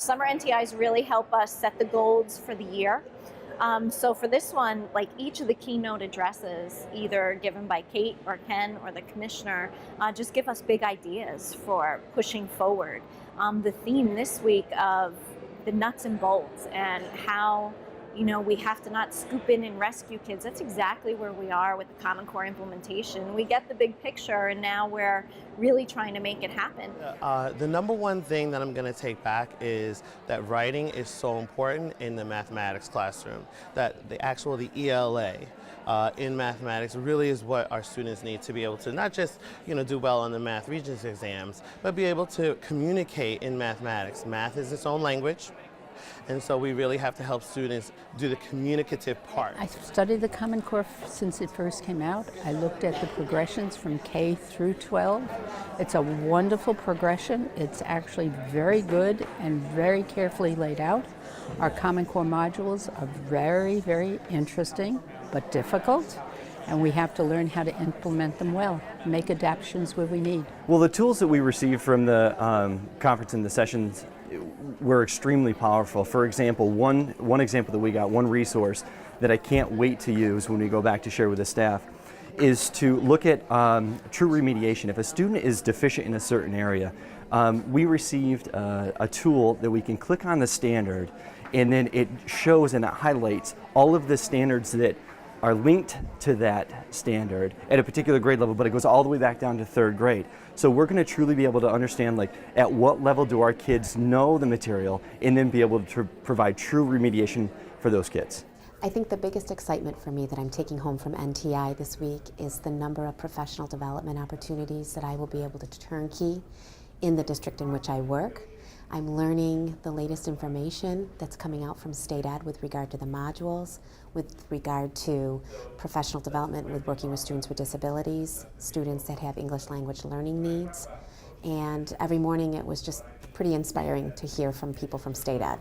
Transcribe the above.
Summer NTIs really help us set the goals for the year. So for this one, like each of the keynote addresses, either given by Kate or Ken or the commissioner, just give us big ideas for pushing forward. The theme this week of the nuts and bolts and how we have to not scoop in and rescue kids. That's exactly where we are with the Common Core implementation. We get the big picture, and now we're really trying to make it happen. The number one thing that I'm going to take back is that writing is so important in the mathematics classroom. That the ELA in mathematics really is what our students need to be able to not just do well on the Math Regents exams, but be able to communicate in mathematics. Math is its own language. And so we really have to help students do the communicative part. I studied the Common Core since it first came out. I looked at the progressions from K through 12. It's a wonderful progression. It's actually very good and very carefully laid out. Our Common Core modules are very, very interesting, but difficult. And we have to learn how to implement them well, make adaptations where we need. Well, the tools that we received from the conference and the sessions were extremely powerful. For example, one example that we got, one resource that I can't wait to use when we go back to share with the staff, is to look at true remediation. If a student is deficient in a certain area, we received a tool that we can click on the standard, and then it shows and it highlights all of the standards that are linked to that standard at a particular grade level, but it goes all the way back down to third grade. So we're going to truly be able to understand, like, at what level do our kids know the material, and then be able to provide true remediation for those kids. I think the biggest excitement for me that I'm taking home from NTI this week is the number of professional development opportunities that I will be able to turnkey in the district in which I work. I'm learning the latest information that's coming out from State Ed with regard to the modules, with regard to professional development with working with students with disabilities, students that have English language learning needs. And every morning it was just pretty inspiring to hear from people from State Ed.